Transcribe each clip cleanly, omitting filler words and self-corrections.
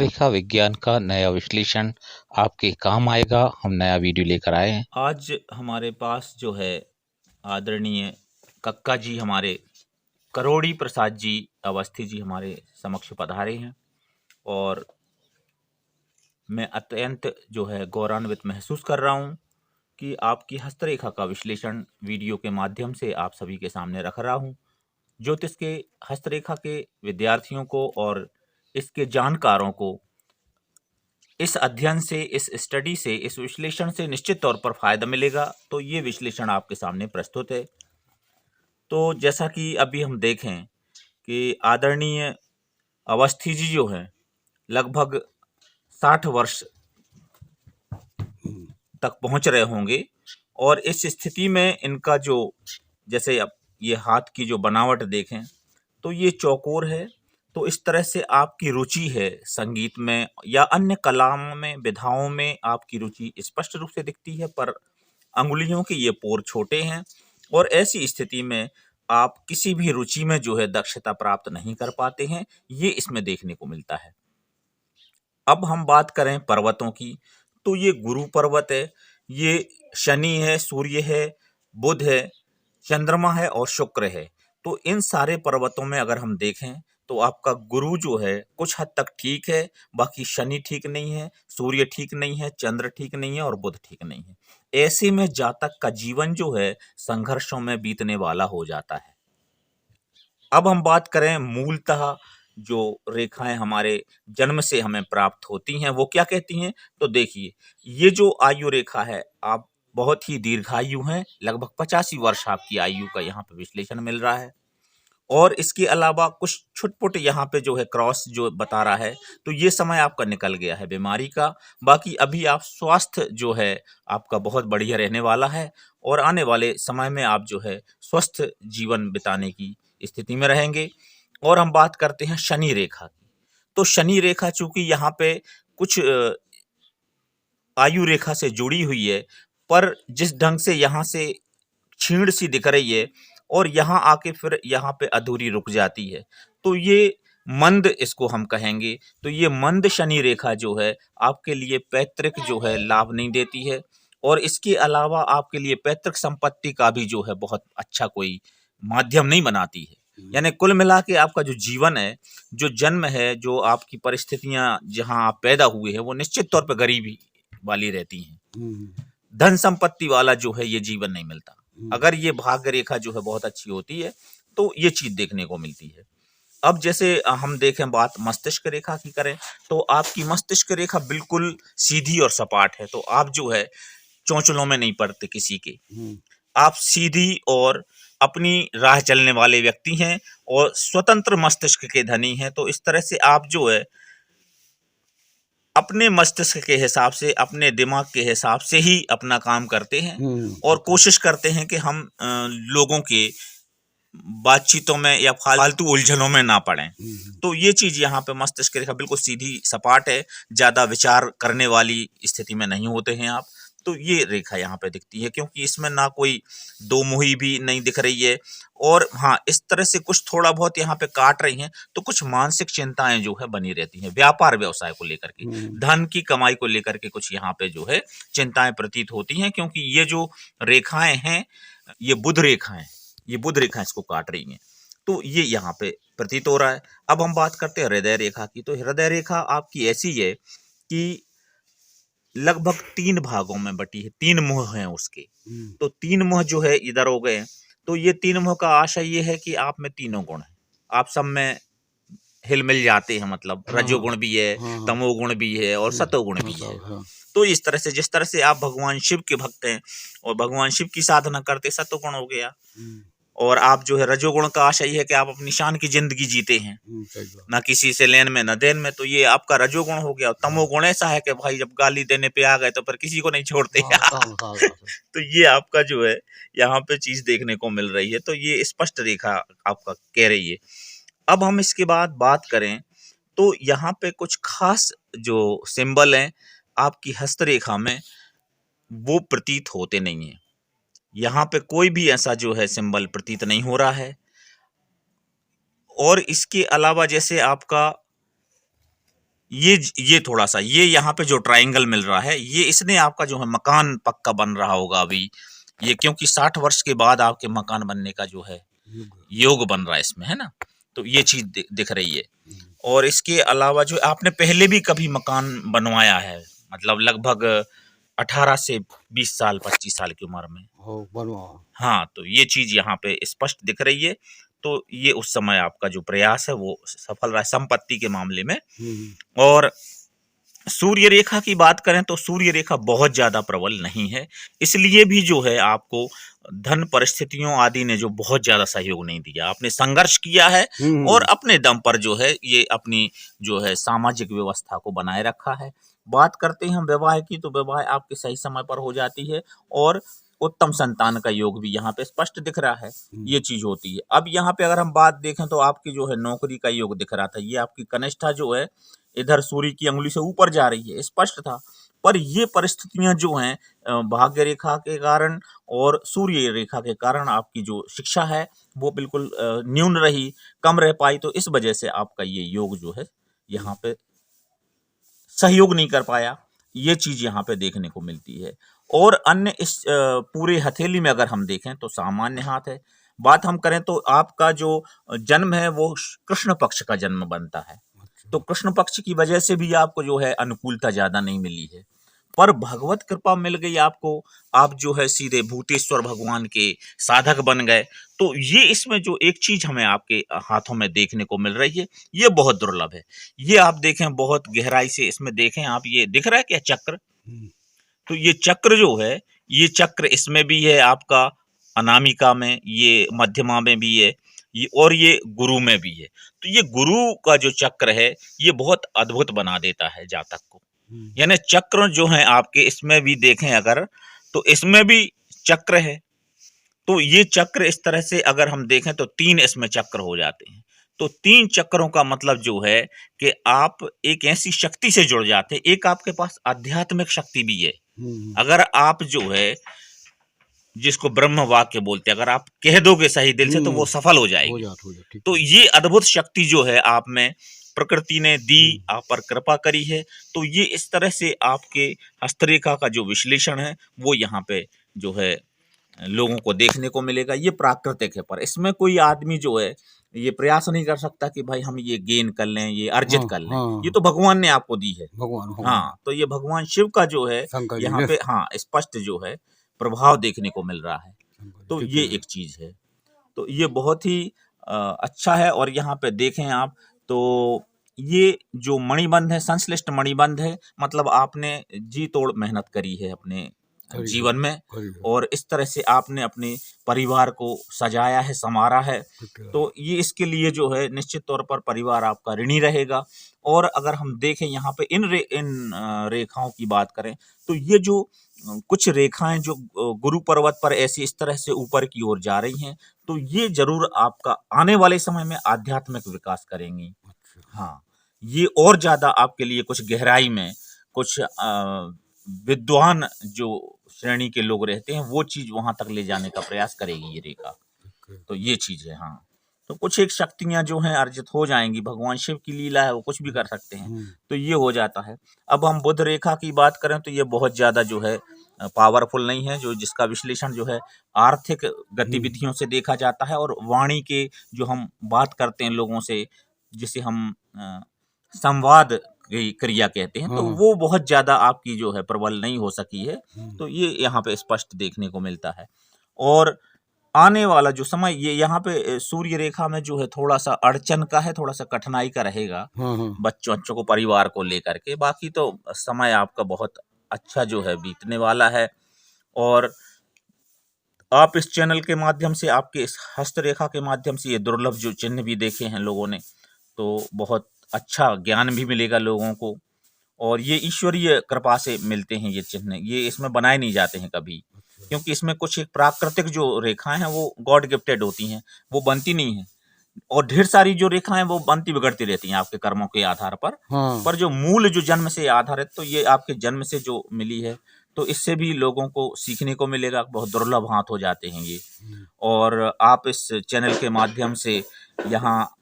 हस्तरेखा विज्ञान का नया विश्लेषण आपके काम आएगा। हम नया वीडियो लेकर आए हैं। आज हमारे पास जो है आदरणीय कक्का जी, हमारे करोड़ी प्रसाद जी अवस्थी जी हमारे समक्ष पधारे हैं और मैं अत्यंत जो है गौरवान्वित महसूस कर रहा हूं कि आपकी हस्तरेखा का विश्लेषण वीडियो के माध्यम से आप सभी के सामने रख रहा हूं। ज्योतिष के हस्तरेखा के विद्यार्थियों को और इसके जानकारों को इस अध्ययन से, इस स्टडी से, इस विश्लेषण से निश्चित तौर पर फायदा मिलेगा। तो ये विश्लेषण आपके सामने प्रस्तुत है। तो जैसा कि अभी हम देखें कि आदरणीय अवस्थी जी जो हैं लगभग 60 वर्ष तक पहुंच रहे होंगे और इस स्थिति में इनका जो, जैसे अब ये हाथ की जो बनावट देखें तो ये चौकोर है। तो इस तरह से आपकी रुचि है संगीत में या अन्य कलाओं में, विधाओं में आपकी रुचि स्पष्ट रूप से दिखती है, पर अंगुलियों के ये पोर छोटे हैं और ऐसी स्थिति में आप किसी भी रुचि में जो है दक्षता प्राप्त नहीं कर पाते हैं। ये इसमें देखने को मिलता है। अब हम बात करें पर्वतों की, तो ये गुरु पर्वत है, ये शनि है, सूर्य है, बुध है, चंद्रमा है और शुक्र है। तो इन सारे पर्वतों में अगर हम देखें तो आपका गुरु जो है कुछ हद तक ठीक है, बाकी शनि ठीक नहीं है, सूर्य ठीक नहीं है, चंद्र ठीक नहीं है और बुध ठीक नहीं है। ऐसे में जातक का जीवन जो है संघर्षों में बीतने वाला हो जाता है। अब हम बात करें मूलतः जो रेखाएं हमारे जन्म से हमें प्राप्त होती हैं वो क्या कहती हैं। तो देखिए, ये जो आयु रेखा है, आप बहुत ही दीर्घायु हैं, लगभग 85 वर्ष आपकी आयु का यहाँ पे विश्लेषण मिल रहा है। और इसके अलावा कुछ छुटपुट यहाँ पे जो है क्रॉस जो बता रहा है, तो ये समय आपका निकल गया है बीमारी का। बाकी अभी आप स्वास्थ्य जो है आपका बहुत बढ़िया रहने वाला है और आने वाले समय में आप जो है स्वस्थ जीवन बिताने की स्थिति में रहेंगे। और हम बात करते हैं शनि रेखा की। तो शनि रेखा चूंकि यहाँ पे कुछ आयु रेखा से जुड़ी हुई है, पर जिस ढंग से यहाँ से छीण सी दिख रही है और यहाँ आके फिर यहाँ पे अधूरी रुक जाती है, तो ये मंद इसको हम कहेंगे। तो ये मंद शनि रेखा जो है आपके लिए पैतृक जो है लाभ नहीं देती है और इसके अलावा आपके लिए पैतृक संपत्ति का भी जो है बहुत अच्छा कोई माध्यम नहीं बनाती है। यानी कुल मिला के आपका जो जीवन है, जो जन्म है, जो आपकी परिस्थितियां जहां आप पैदा हुए हैं, वो निश्चित तौर पर गरीबी वाली रहती हैं। धन संपत्ति वाला जो है ये जीवन नहीं मिलता। अगर ये भाग्य रेखा जो है बहुत अच्छी होती है तो ये चीज देखने को मिलती है। अब जैसे हम देखें बात मस्तिष्क रेखा की करें, तो आपकी मस्तिष्क रेखा बिल्कुल सीधी और सपाट है। तो आप जो है चौंचलों में नहीं पड़ते किसी के, आप सीधी और अपनी राह चलने वाले व्यक्ति हैं और स्वतंत्र मस्तिष्क के धनी हैं। तो इस तरह से आप जो है अपने मस्तिष्क के हिसाब से, अपने दिमाग के हिसाब से ही अपना काम करते हैं और कोशिश करते हैं कि हम लोगों के बातचीतों में या फालतू उलझनों में ना पड़ें। तो ये चीज यहाँ पे मस्तिष्क रेखा बिल्कुल सीधी सपाट है, ज्यादा विचार करने वाली स्थिति में नहीं होते हैं आप। तो ये रेखा यहाँ पे दिखती है, क्योंकि इसमें ना कोई दो मुही भी नहीं दिख रही है और हाँ, इस तरह से कुछ थोड़ा बहुत यहाँ पे काट रही हैं। तो कुछ मानसिक चिंताएं जो है बनी रहती हैं, व्यापार व्यवसाय को लेकर के, धन की कमाई को लेकर के कुछ यहाँ पे जो है चिंताएं प्रतीत होती हैं, क्योंकि ये जो रेखाएं हैं ये बुध रेखाएं, ये बुध रेखा इसको काट रही हैं। तो ये यहाँ पे प्रतीत हो रहा है। अब हम बात करते हैं हृदय रेखा की। तो हृदय रेखा आपकी ऐसी है कि लगभग 3 भागों में बटी है, 3 मुंह हैं उसके। तो 3 मुंह जो है इधर हो गए। तो ये 3 मुंह का आशय ये है कि आप में तीनों गुण हैं, आप सब में हिल मिल जाते हैं। मतलब रजोगुण भी है, तमोगुण भी है और सतोगुण भी है। तो इस तरह से, जिस तरह से आप भगवान शिव के भक्त हैं और भगवान शिव की साधना करते, सतोगुण हो गया। और आप जो है रजोगुण का आशय है कि आप अपनी शान की जिंदगी जीते हैं, ना किसी से लेन में ना देन में, तो ये आपका रजोगुण हो गया। तमोगुण ऐसा है कि भाई जब गाली देने पे आ गए तो फिर किसी को नहीं छोड़ते। तो ये आपका जो है यहाँ पे चीज देखने को मिल रही है। तो ये स्पष्ट रेखा आपका कह रही है। अब हम इसके बाद बात करें तो यहाँ पे कुछ खास जो सिंबल हैं आपकी हस्तरेखा में वो प्रतीत होते नहीं है। यहाँ पे कोई भी ऐसा जो है सिंबल प्रतीत नहीं हो रहा है। और इसके अलावा जैसे आपका ये थोड़ा सा ये यहाँ पे जो ट्रायंगल मिल रहा है, ये इसने आपका जो है मकान पक्का बन रहा होगा अभी ये, क्योंकि 60 वर्ष के बाद आपके मकान बनने का जो है योग बन रहा है इसमें, है ना। तो ये चीज दिख रही है। और इसके अलावा जो आपने पहले भी कभी मकान बनवाया है, मतलब लगभग 18 से 20 साल 25 साल की उम्र में? हाँ, तो ये चीज यहाँ पे स्पष्ट दिख रही है। तो ये उस समय आपका जो प्रयास है वो सफल रहा है संपत्ति के मामले में। और सूर्य रेखा की बात करें तो सूर्य रेखा बहुत ज्यादा प्रबल नहीं है, इसलिए भी जो है आपको धन परिस्थितियों आदि ने जो बहुत ज्यादा सहयोग नहीं दिया। आपने संघर्ष किया है और अपने दम पर जो है ये अपनी जो है सामाजिक व्यवस्था को बनाए रखा है। बात करते हैं हम विवाह की, तो विवाह आपके सही समय पर हो जाती है और उत्तम संतान का योग भी यहाँ पे स्पष्ट दिख रहा है। ये चीज होती है। अब यहाँ पे अगर हम बात देखें तो आपकी जो है नौकरी का योग दिख रहा था, ये आपकी कनिष्ठा जो है इधर सूर्य की अंगुली से ऊपर जा रही है, स्पष्ट था। पर ये परिस्थितियां जो हैं भाग्य रेखा के कारण और सूर्य रेखा के कारण आपकी जो शिक्षा है वो बिल्कुल न्यून रही, कम रह पाई। तो इस वजह से आपका ये योग जो है यहाँ पे सहयोग नहीं कर पाया। ये चीज यहाँ पे देखने को मिलती है। और अन्य इस पूरे हथेली में अगर हम देखें तो सामान्य हाथ है। बात हम करें तो आपका जो जन्म है वो कृष्ण पक्ष का जन्म बनता है, तो कृष्ण पक्ष की वजह से भी आपको जो है अनुकूलता ज्यादा नहीं मिली है। पर भगवत कृपा मिल गई आपको, आप जो है सीधे भूतेश्वर भगवान के साधक बन गए। तो ये इसमें जो एक चीज हमें आपके हाथों में देखने को मिल रही है ये बहुत दुर्लभ है। ये आप देखें बहुत गहराई से इसमें देखें आप, ये दिख रहा है क्या चक्र? तो ये चक्र जो है, ये चक्र इसमें भी है आपका अनामिका में, ये मध्यमा में भी है, ये और ये गुरु में भी है। तो ये गुरु का जो चक्र है ये बहुत अद्भुत बना देता है जातक को। यानी चक्र जो है आपके इसमें भी देखें अगर, तो इसमें भी चक्र है। तो ये चक्र इस तरह से अगर हम देखें तो 3 इसमें चक्र हो जाते हैं। तो 3 चक्रों का मतलब जो है कि आप एक ऐसी शक्ति से जुड़ जाते हैं। एक आपके पास आध्यात्मिक शक्ति भी है। अगर आप जो है जिसको ब्रह्म वाक्य बोलते हैं, अगर आप कह दोगे सही दिल से तो वो सफल हो जाएगी। तो ये अद्भुत शक्ति जो है आप में प्रकृति ने दी, आप पर कृपा करी है। तो ये इस तरह से आपके हस्तरेखा का जो विश्लेषण है वो यहाँ पे जो है लोगों को देखने को मिलेगा। ये प्राकृतिक है, पर इसमें कोई आदमी जो है ये प्रयास नहीं कर सकता कि भाई हम ये गेन कर लें, ये अर्जित कर लें। ये तो भगवान ने आपको दी है। हाँ, तो ये भगवान शिव का जो है यहाँ पे हाँ स्पष्ट जो है प्रभाव देखने को मिल रहा है। तो ये एक चीज है। तो ये बहुत ही अच्छा है। और यहाँ पे देखें आप तो ये जो मणिबंध है संश्लिष्ट मणिबंध है, मतलब आपने जी तोड़ मेहनत करी है अपने जीवन में और इस तरह से आपने अपने परिवार को सजाया है, संवारा है। तो ये इसके लिए जो है निश्चित तौर पर परिवार आपका ऋणी रहेगा। और अगर हम देखें यहाँ पे इन रेखाओं की बात करें तो ये जो कुछ रेखाएं जो गुरु पर्वत पर ऐसी इस तरह से ऊपर की ओर जा रही हैं, तो ये जरूर आपका आने वाले समय में आध्यात्मिक विकास करेंगी। हाँ, ये और ज्यादा आपके लिए कुछ गहराई में कुछ विद्वान जो श्रेणी के लोग रहते हैं वो चीज वहां तक ले जाने का प्रयास करेगी ये रेखा। तो ये चीज है। हाँ, तो कुछ एक शक्तियां जो हैं अर्जित हो जाएंगी। भगवान शिव की लीला है, वो कुछ भी कर सकते हैं। तो ये हो जाता है। अब हम बुध रेखा की बात करें तो ये बहुत ज्यादा जो है पावरफुल नहीं है, जो जिसका विश्लेषण जो है आर्थिक गतिविधियों से देखा जाता है और वाणी के जो हम बात करते हैं लोगों से, जिसे हम संवाद क्रिया कहते हैं, तो वो बहुत ज्यादा आपकी जो है प्रबल नहीं हो सकी है। तो ये यहाँ पे स्पष्ट देखने को मिलता है। और आने वाला जो समय ये यहाँ पे सूर्य रेखा में जो है थोड़ा सा अड़चन का है, थोड़ा सा कठिनाई का रहेगा बच्चों को परिवार को लेकर के। बाकी तो समय आपका बहुत अच्छा जो है बीतने वाला है। और आप इस चैनल के माध्यम से, आपके इस हस्तरेखा के माध्यम से ये दुर्लभ जो चिन्ह भी देखे हैं लोगों ने, तो बहुत अच्छा ज्ञान भी मिलेगा लोगों को। और ये ईश्वरीय कृपा से मिलते हैं ये चिन्ह, ये इसमें बनाए नहीं जाते हैं कभी, क्योंकि इसमें कुछ एक प्राकृतिक जो रेखाएं हैं वो गॉड गिफ्टेड होती हैं, वो बनती नहीं है। और ढेर सारी जो रेखाएं वो बनती बिगड़ती रहती हैं आपके कर्मों के आधार पर। पर जो मूल जो जन्म से आधारित, तो ये आपके जन्म से जो मिली है, तो इससे भी लोगों को सीखने को मिलेगा। बहुत दुर्लभ हाथ हो जाते हैं ये। और आप इस चैनल के माध्यम से यहाँ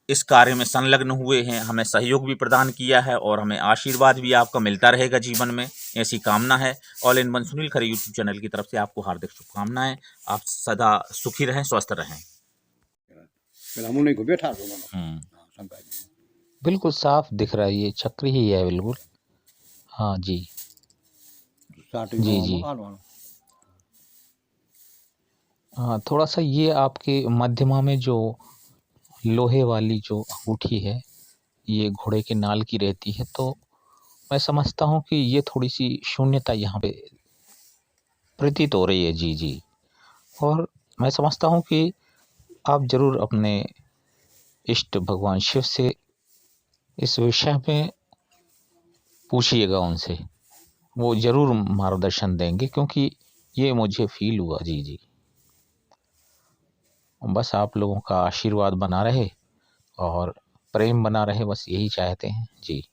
इस कार्य में संलग्न हुए हैं, हमें सहयोग भी प्रदान किया है और हमें आशीर्वाद भी आपका मिलता रहेगा जीवन में, ऐसी कामना है। All in one Sunil Khare YouTube channel की तरफ से आपको हार्दिक शुभकामनाएं। आप सदा सुखी रहें, स्वस्थ रहें। बिल्कुल साफ दिख रहा है, ये चक्र ही है बिल्कुल। हाँ जी जी जी। हाँ, थोड़ा सा ये आपके मध्यमा में जो लोहे वाली जो अंगूठी है, ये घोड़े के नाल की रहती है, तो मैं समझता हूँ कि ये थोड़ी सी शून्यता यहाँ पे प्रतीत हो रही है। जी जी। और मैं समझता हूँ कि आप जरूर अपने इष्ट भगवान शिव से इस विषय में पूछिएगा उनसे, वो जरूर मार्गदर्शन देंगे, क्योंकि ये मुझे फील हुआ। जी जी। बस आप लोगों का आशीर्वाद बना रहे और प्रेम बना रहे, बस यही चाहते हैं जी।